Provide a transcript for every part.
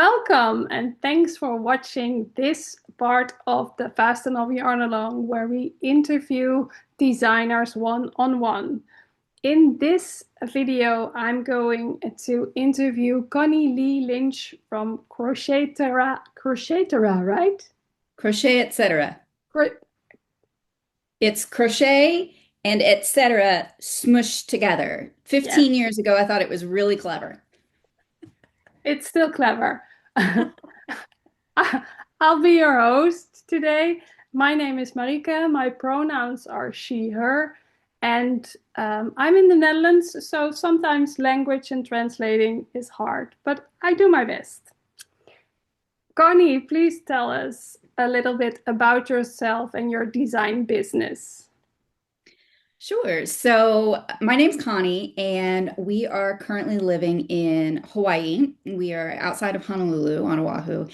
Welcome and thanks for watching this part of the Fasten Off Yarn-a-Long where we interview designers one-on-one. In this video, I'm going to interview Connie Lee Lynch from Crochet Cetera, right? Crochet Etc. Cro- It's crochet and etc. smushed together. yes, 15 years ago, I thought it was really clever. it's still clever. I'll be your host today. My name is Marieke. My pronouns are she, her, and I'm in the Netherlands, so sometimes language and translating is hard, but I do my best. Connie, please tell us a little bit about yourself and your design business. Sure. So, my name's Connie, and we are currently living in Hawaii. We are outside of Honolulu on Oahu.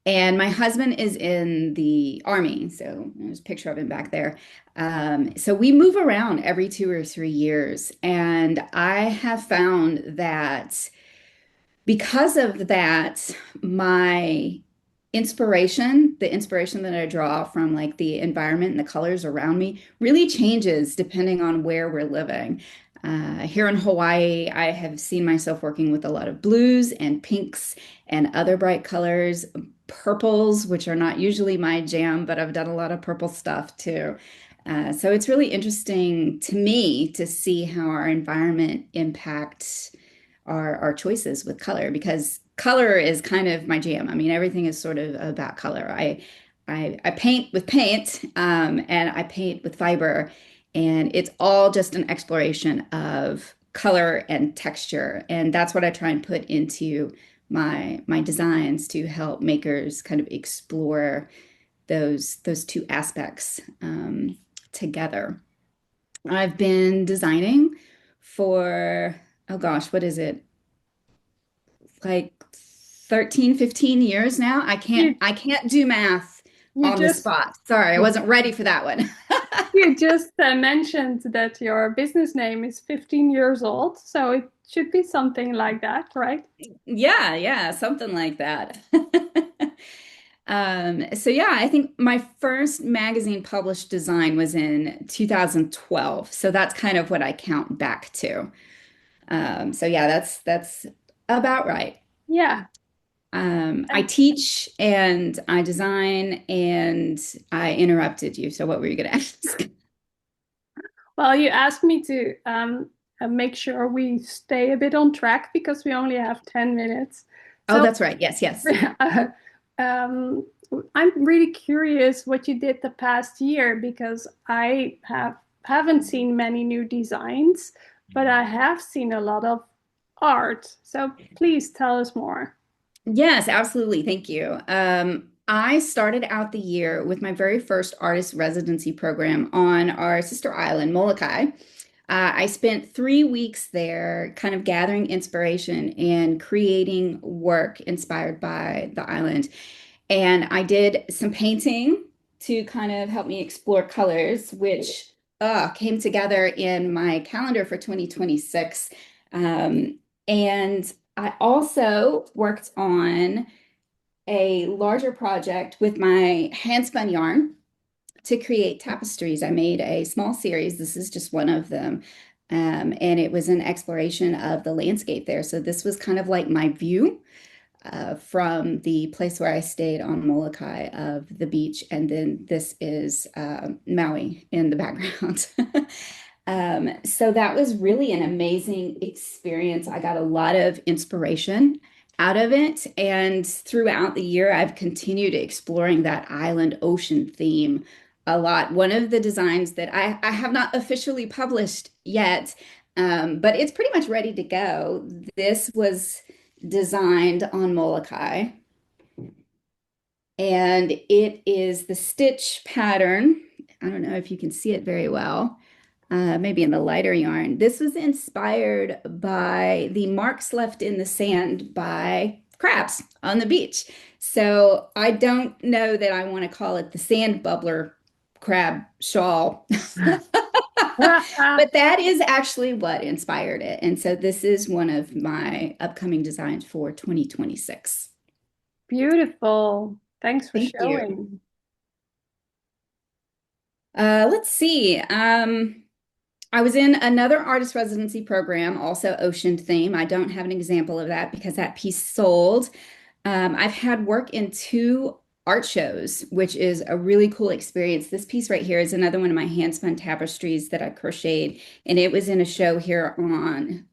And my husband is in the army. So, there's a picture of him back there. So, we move around every 2 or 3 years. And I have found that because of that, my the inspiration that I draw from like the environment and the colors around me really changes depending on where we're living. Here in Hawaii, I have seen myself working with a lot of blues and pinks and other bright colors, purples, which are not usually my jam, but I've done a lot of purple stuff too. So it's really interesting to me to see how our environment impacts our choices with color because color is kind of my jam. I mean, everything is sort of about color. I paint with paint, and I paint with fiber, and it's all just an exploration of color and texture. And that's what I try and put into my designs to help makers kind of explore those two aspects together. I've been designing for, oh gosh, what is it? Like 13, 15 years now. I can't You, I can't do math you on the just spot. Sorry, I wasn't ready for that one. you just mentioned that your business name is 15 years old, so it should be something like that, right? Yeah, yeah, something like that. So yeah, I think my first magazine published design was in 2012. So that's kind of what I count back to. So yeah, that's about right. Yeah. I And teach and I design and I interrupted you. So what were you going to ask? well, you asked me to make sure we stay a bit on track because we only have 10 minutes. Oh, So that's right. Yes, yes. uh, um, I'm really curious what you did the past year because haven't seen many new designs, but I have seen a lot of art. So please tell us more. Yes, absolutely. Thank you. I started out the year with my very first artist residency program on our sister island, Molokai. I spent 3 weeks there, kind of gathering inspiration and creating work inspired by the island. And I did some painting to kind of help me explore colors, which came together in my calendar for 2026. And I also worked on a larger project with my hand spun yarn to create tapestries. I made a small series. This is just one of them. And it was an exploration of the landscape there. So this was kind of like my view from the place where I stayed on Molokai of the beach. And then this is Maui in the background. So that was really an amazing experience. I got a lot of inspiration out of it. And throughout the year, I've continued exploring that island ocean theme a lot. One of the designs that I have not officially published yet, but it's pretty much ready to go. This was designed on Molokai, and it is the stitch pattern. I don't know if you can see it very well, maybe in the lighter yarn. This was inspired by the marks left in the sand by crabs on the beach. So I don't know that I want to call it the sand bubbler crab shawl, but that is actually what inspired it. And so this is one of my upcoming designs for 2026. Beautiful. Thanks for Thank you. showing. Let's see. I was in another artist residency program, also ocean theme. I don't have an example of that because that piece sold. I've had work in two art shows, which is a really cool experience. This piece right here is another one of my hand spun tapestries that I crocheted, and it was in a show here on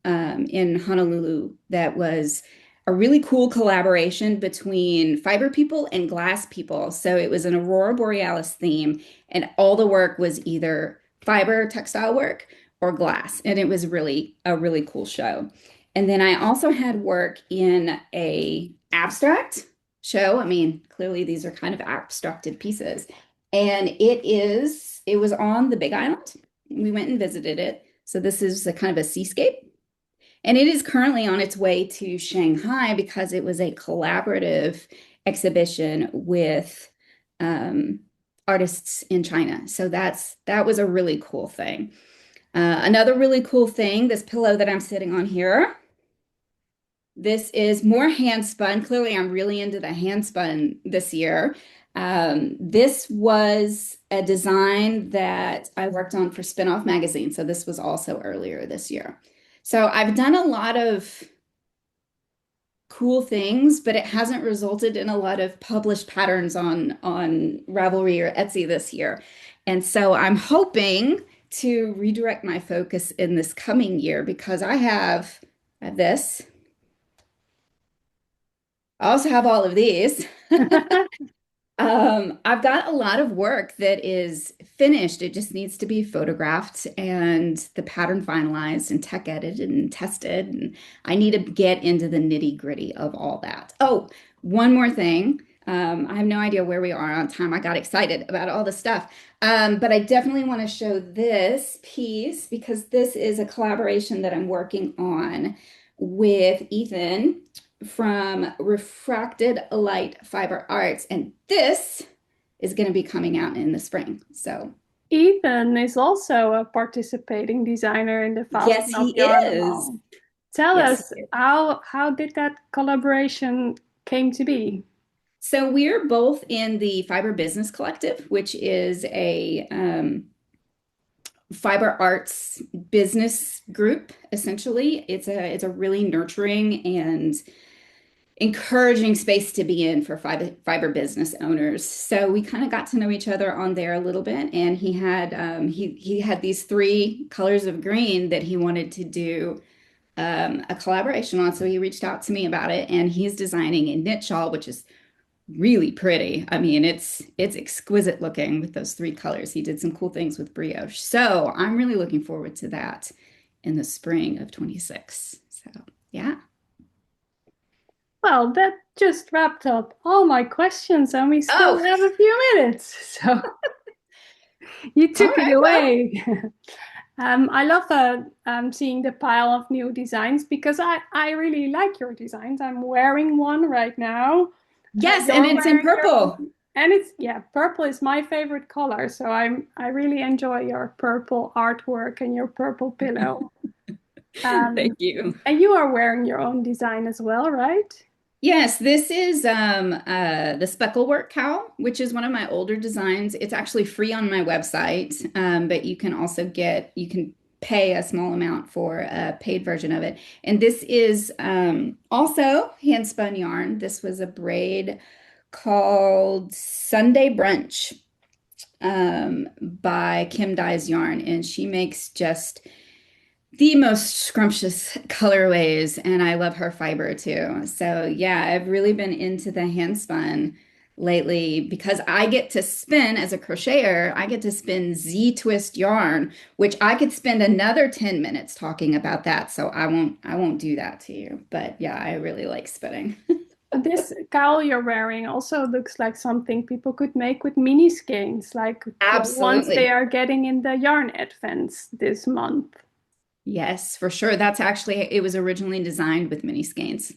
in Honolulu that was a really cool collaboration between fiber people and glass people. So it was an Aurora Borealis theme, and all the work was either fiber textile work or glass, and it was really a really cool show. And then I also had work in a abstract show. I mean, clearly these are kind of abstracted pieces. And it was on the Big Island. We went and visited it. So this is a kind of a seascape. And it is currently on its way to Shanghai because it was a collaborative exhibition with artists in China. So that was a really cool thing. Another really cool thing, this pillow that I'm sitting on here, this is more hand spun. Clearly, I'm really into the hand spun this year. This was a design that I worked on for Spin Off magazine. So this was also earlier this year. So I've done a lot of cool things, but it hasn't resulted in a lot of published patterns on Ravelry or Etsy this year. And so I'm hoping to redirect my focus in this coming year because I have this. I also have all of these. I've got a lot of work that is finished. It just needs to be photographed and the pattern finalized and tech edited and tested. And I need to get into the nitty-gritty of all that. Oh, one more thing. I have no idea where we are on time. I got excited about all the stuff. But I definitely want to show this piece because this is a collaboration that I'm working on with Ethan from Refracted Light Fiber Arts. And this is going to be coming out in the spring. So, Ethan is also a participating designer in the yes, Fasten Off he is. Yarn-a-Long. Tell Yes, us he is. how did that collaboration came to be? So, we're both in the Fiber Business Collective, which is a fiber arts business group, essentially. It's a really nurturing and encouraging space to be in for fiber business owners. So we kind of got to know each other on there a little bit, and he had these three colors of green that he wanted to do a collaboration on. So he reached out to me about it, and he's designing a knit shawl, which is really pretty. I mean, it's exquisite looking with those three colors. He did some cool things with brioche. So I'm really looking forward to that in the spring of 26. So yeah. Well, that just wrapped up all my questions, and we still Oh, have a few minutes. So you all took it right. Well, away. I love seeing the pile of new designs because I really like your designs. I'm wearing one right now. yes, and You're it's in wearing purple. yours, and it's yeah, purple is my favorite color. So I really enjoy your purple artwork and your purple pillow. Thank Um, you. and you are wearing your own design as well, right? Yes, this is the speckle work cowl, which is one of my older designs. It's actually free on my website, but you can also you can pay a small amount for a paid version of it. And this is also hand spun yarn. This was a braid called Sunday Brunch by Kim Dye's Yarn, and she makes just the most scrumptious colorways, and I love her fiber too. So yeah, I've really been into the hand spun lately because I get to spin as a crocheter, I get to spin Z twist yarn, which I could spend another 10 minutes talking about that. So I won't do that to you. But yeah, I really like spinning. This cowl you're wearing also looks like something people could make with mini skeins, like the ones they Absolutely. are getting in the yarn advents this month. Yes, for sure. That's actually it was originally designed with mini skeins.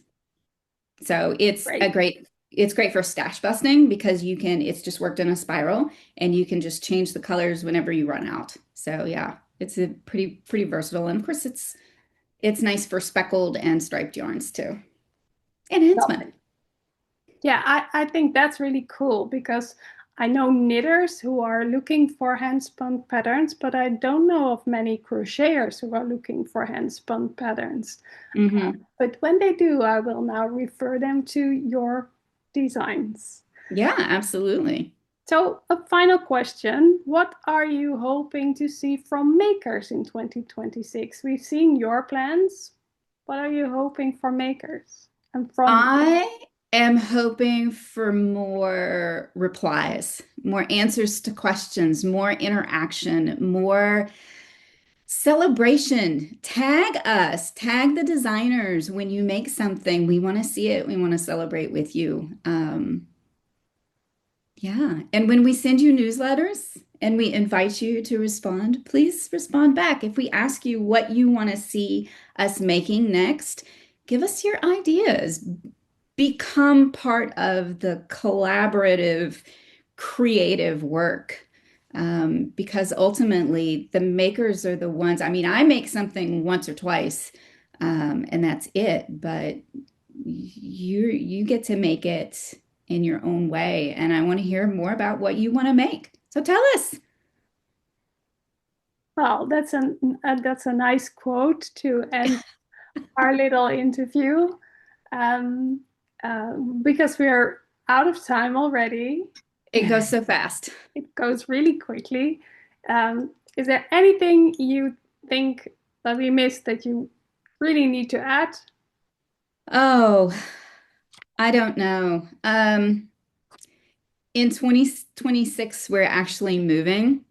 So Great. it's great for stash busting because it's just worked in a spiral and you can just change the colors whenever you run out. So yeah, it's a pretty versatile. And of course it's nice for speckled and striped yarns too. And hand spun. Lovely. Yeah, I think that's really cool because I know knitters who are looking for hand-spun patterns, but I don't know of many crocheters who are looking for hand-spun patterns. Hmm. But when they do, I will now refer them to your designs. Yeah, absolutely. So, a final question. What are you hoping to see from makers in 2026? We've seen your plans. What are you hoping for makers and from? I am hoping for more replies, more answers to questions, more interaction, more celebration. Tag us, tag the designers when you make something. We want to see it. We want to celebrate with you. Yeah. And when we send you newsletters and we invite you to respond, please respond back. If we ask you what you want to see us making next, give us your ideas. Become part of the collaborative, creative work. Because ultimately, the makers are the ones. I mean, I make something once or twice, and that's it. But you get to make it in your own way, and I want to hear more about what you want to make. So tell us. Well, that's a nice quote to end our little interview. Um, because we're out of time already. It goes so fast. It goes really quickly. Is there anything you think that we missed that you really need to add? Oh, I don't know. In 2026, we're actually moving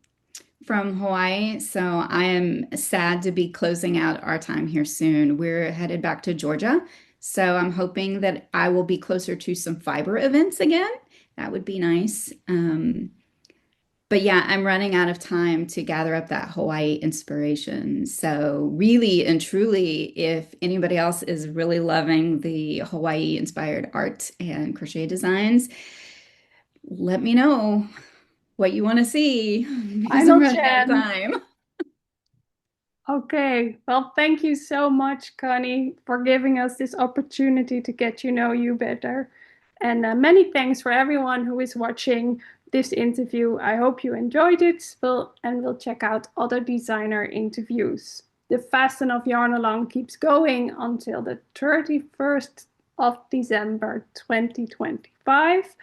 from Hawaii. So I am sad to be closing out our time here soon. We're headed back to Georgia. So I'm hoping that I will be closer to some fiber events again. That would be nice. But yeah, I'm running out of time to gather up that Hawaii inspiration. So, really and truly, if anybody else is really loving the Hawaii inspired art and crochet designs, let me know what you want to see because I'm Final running out of chance. time. Okay, well, thank you so much, Connie, for giving us this opportunity to get to know you better. And many thanks for everyone who is watching this interview. I hope you enjoyed it and will check out other designer interviews. The Fasten Off Yarn-a-Long keeps going until the 31st of December 2025,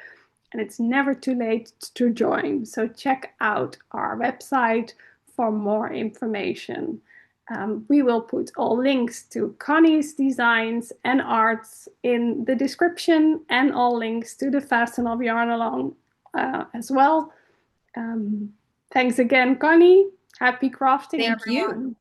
and it's never too late to join. So check out our website for more information. We will put all links to Connie's designs and arts in the description and all links to the Fasten Off Yarn-a-Long as well. Um, Thanks again, Connie. Happy crafting, Thank you. everyone.